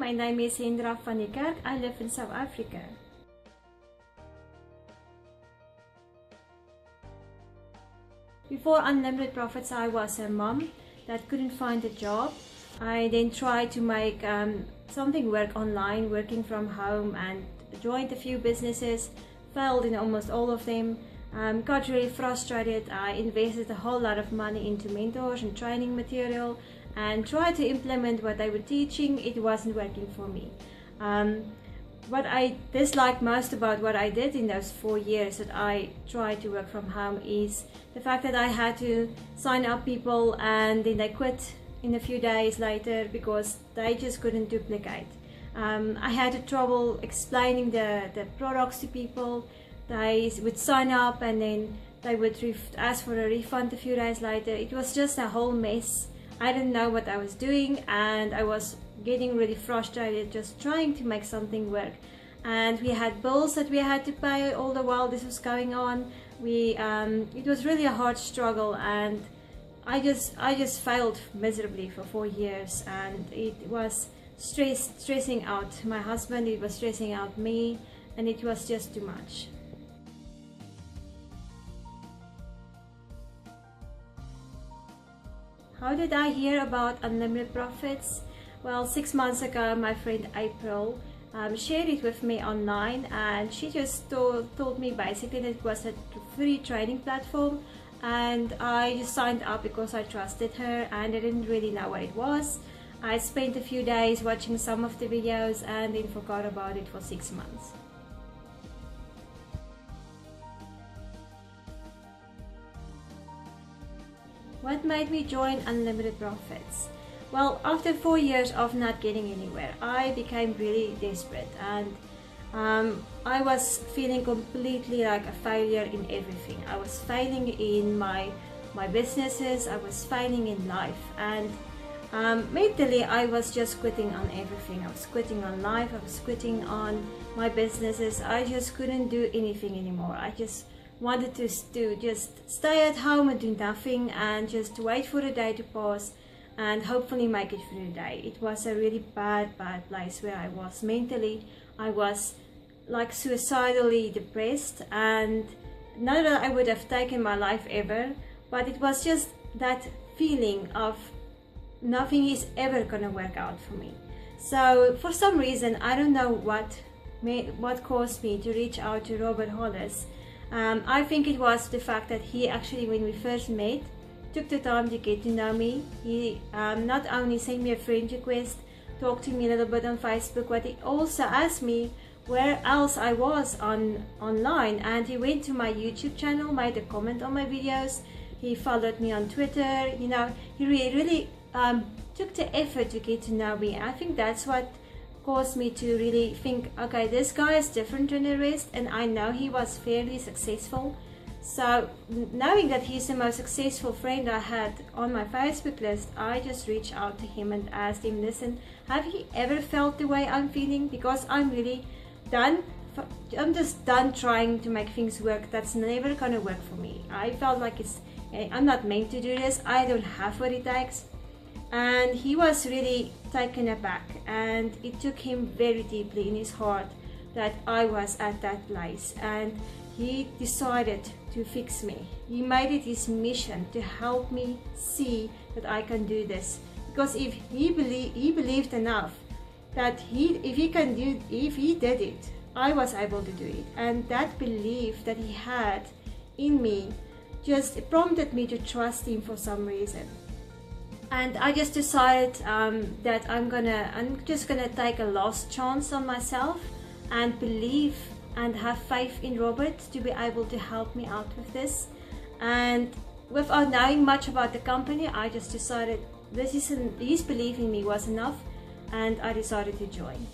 my name is Hendra Van Niekerk. I live in South Africa. Before Unlimited Profits, I was a mom that couldn't find a job. I then tried to make something work online, working from home, and joined a few businesses, failed in almost all of them, got really frustrated. I invested a whole lot of money into mentors and training material and tried to implement what they were teaching. It wasn't working for me. What I disliked most about what I did in those 4 years that I tried to work from home is the fact that I had to sign up people and then they quit in a few days later because they just couldn't duplicate. I had trouble explaining the products to people. They would sign up and then they would ask for a refund a few days later. It was just a whole mess. I didn't know what I was doing and I was getting really frustrated just trying to make something work. And we had bills that we had to pay all the while this was going on. It was really a hard struggle, and I just failed miserably for 4 years, and it was stressing out my husband, it was stressing out me, and it was just too much. How did I hear about Unlimited Profits? Well, 6 months ago, my friend April shared it with me online, and she just told me basically that it was a free training platform, and I just signed up because I trusted her and I didn't really know what it was. I spent a few days watching some of the videos and then forgot about it for 6 months. What made me join Unlimited Profits? Well, after 4 years of not getting anywhere, I became really desperate, and I was feeling completely like a failure in everything. I was failing in my businesses, I was failing in life, and mentally I was just quitting on everything. I was quitting on life, I was quitting on my businesses. I just couldn't do anything anymore. I just wanted to just stay at home and do nothing and just wait for the day to pass and hopefully make it through the day. It was a really bad place where I was mentally. I was like suicidally depressed, and not that I would have taken my life ever, but it was just that feeling of nothing is ever gonna work out for me. So for some reason, I don't know what caused me to reach out to Robert Hollis. I think it was the fact that he actually, when we first met, took the time to get to know me. He not only sent me a friend request, talked to me a little bit on Facebook, but he also asked me where else I was online, and he went to my YouTube channel, made a comment on my videos, he followed me on Twitter. You know, he really took the effort to get to know me. I think that's what caused me to really think, okay, this guy is different than the rest, and I know he was fairly successful. So knowing that he's the most successful friend I had on my Facebook list, I just reached out to him and asked him, listen, have you ever felt the way I'm feeling? Because I'm really done. I'm just done trying to make things work. That's never gonna work for me. I felt like I'm not meant to do this. I don't have what it takes. And he was really taken aback, and it took him very deeply in his heart that I was at that place, and he decided to fix me. He made it his mission to help me see that I can do this, because if he believed enough that if he did it, I was able to do it. And that belief that he had in me just prompted me to trust him for some reason. And I just decided that I'm just gonna take a last chance on myself and believe and have faith in Robert to be able to help me out with this. And without knowing much about the company, I just decided his belief in me was enough, and I decided to join.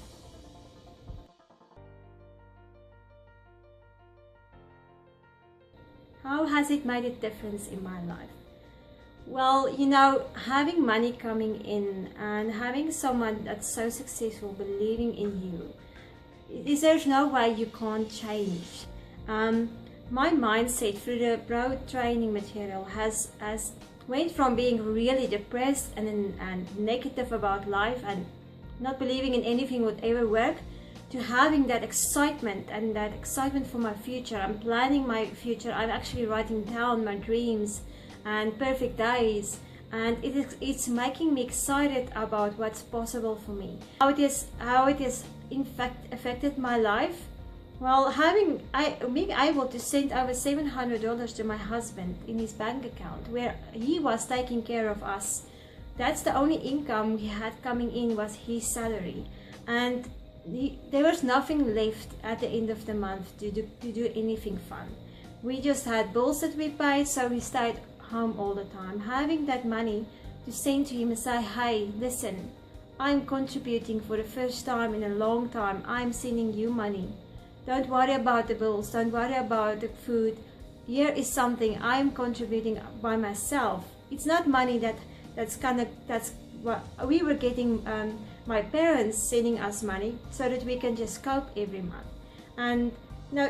How has it made a difference in my life? Well, you know, having money coming in and having someone that's so successful believing in you, there's no way you can't change. My mindset through the Pro training material has went from being really depressed and negative about life and not believing in anything would ever work, to having that excitement and that excitement for my future. I'm planning my future. I'm actually writing down my dreams and perfect days, and it's making me excited about what's possible for me. How it is in fact affected my life. Well, being able to send over $700 to my husband in his bank account, where he was taking care of us. That's the only income he had coming in, was his salary, and there was nothing left at the end of the month to do anything fun. We just had bills that we paid, so we stayed home all the time. Having that money to send to him and say, hey, listen, I'm contributing for the first time in a long time. I'm sending you money. Don't worry about the bills. Don't worry about the food. Here is something I'm contributing by myself. It's not money that's what we were getting. My parents sending us money so that we can just cope every month. And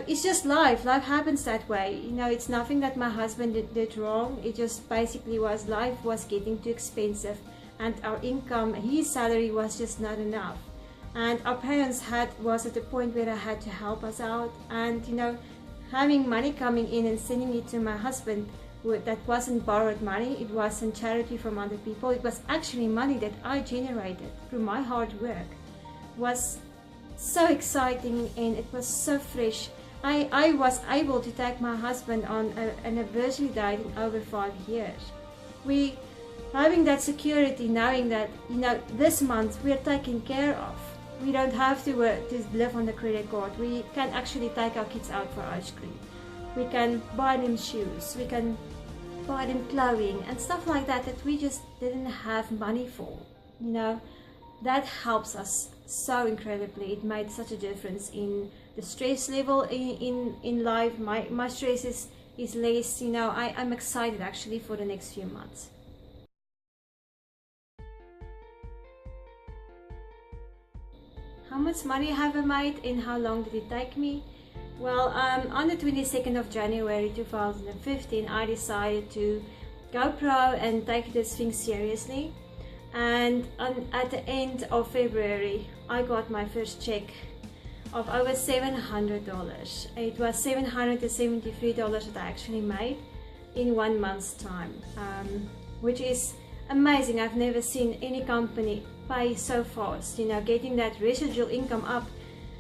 it's just life. Life happens that way. It's nothing that my husband did wrong. It just basically was, life was getting too expensive, and our income, his salary, was just not enough. And our parents was at the point where I had to help us out. And having money coming in and sending it to my husband, that wasn't borrowed money, it wasn't charity from other people, it was actually money that I generated through my hard work, was so exciting, and it was so fresh. I was able to take my husband on an anniversary date in over 5 years. We having that security, knowing that this month we're taken care of. We don't have to live on the credit card. We can actually take our kids out for ice cream. We can buy them shoes. We can buy them clothing and stuff like that we just didn't have money for. That helps us so incredibly. It made such a difference in the stress level in life. My stress is less. I'm excited actually for the next few months. How much money have I made and how long did it take me? Well, on the 22nd of January 2015, I decided to go pro and take this thing seriously. And at the end of February, I got my first check of over $700. It was $773 that I actually made in 1 month's time, which is amazing. I've never seen any company pay so fast, getting that residual income up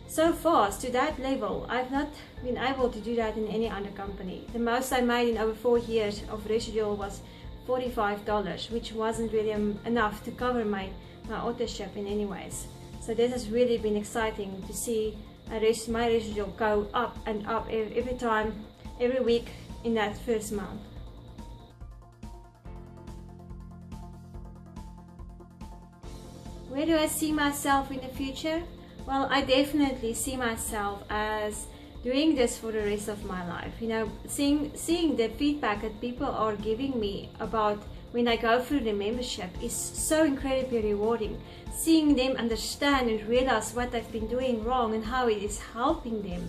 so fast to that level. I've not been able to do that in any other company. The most I made in over 4 years of residual was $45, which wasn't really enough to cover my auto ship in any ways. So this has really been exciting to see my residual go up and up every week in that first month. Where do I see myself in the future? Well, I definitely see myself as doing this for the rest of my life. Seeing the feedback that people are giving me about when I go through the membership is so incredibly rewarding. Seeing them understand and realize what they've been doing wrong and how it is helping them.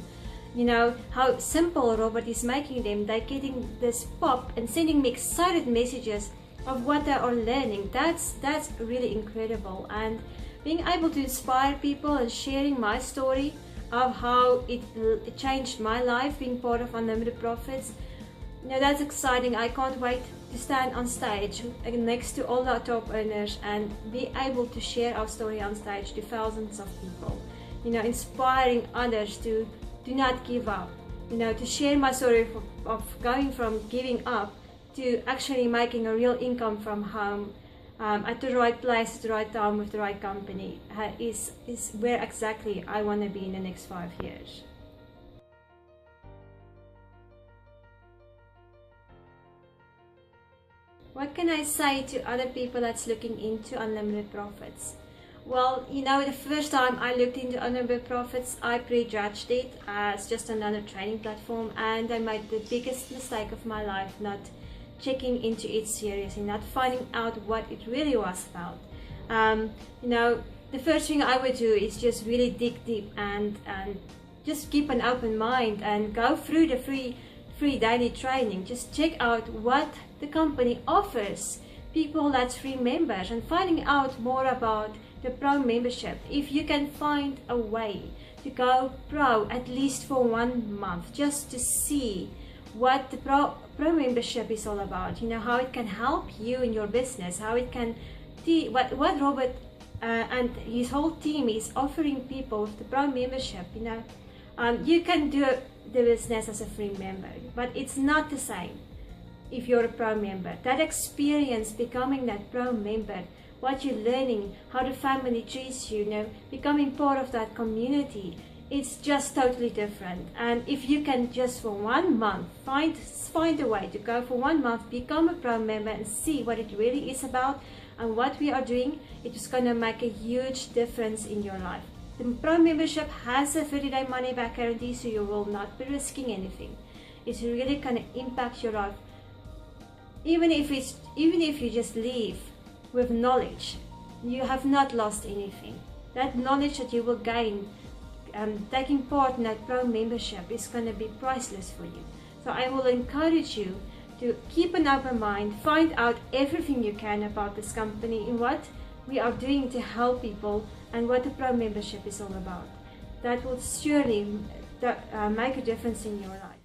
How simple Robert is making them. They're getting this pop and sending me excited messages of what they are learning. That's really incredible. And being able to inspire people and sharing my story of how it changed my life being part of Unlimited Profits, that's exciting. I can't wait to stand on stage next to all our top earners and be able to share our story on stage to thousands of people, inspiring others to do not give up, to share my story of going from giving up to actually making a real income from home, at the right place, at the right time, with the right company, is where exactly I want to be in the next 5 years. What can I say to other people that's looking into Unlimited Profits? Well, the first time I looked into Unlimited Profits, I prejudged it as just another training platform, and I made the biggest mistake of my life, not checking into it seriously, not finding out what it really was about. The first thing I would do is just really dig deep and just keep an open mind and go through the free daily training. Just check out what the company offers people that's free members and finding out more about the pro membership. If you can find a way to go pro at least for 1 month, just to see what the pro membership is all about, you know, how it can help you in your business, how it can what Robert and his whole team is offering people with the pro membership. You know, you can do the business as a free member, but it's not the same if you're a pro member. That experience becoming that pro member, what you're learning, how the family treats you, you know, becoming part of that community, it's just totally different. And if you can just for 1 month find a way to go for 1 month, become a pro member and see what it really is about and what we are doing, it is going to make a huge difference in your life. The pro membership has a 30-day money back guarantee, so you will not be risking anything. It's really going to impact your life. Even if you just leave with knowledge, you have not lost anything. That knowledge that you will gain taking part in that pro membership is going to be priceless for you. So I will encourage you to keep an open mind, find out everything you can about this company and what we are doing to help people and what the pro membership is all about. That will surely make a difference in your life.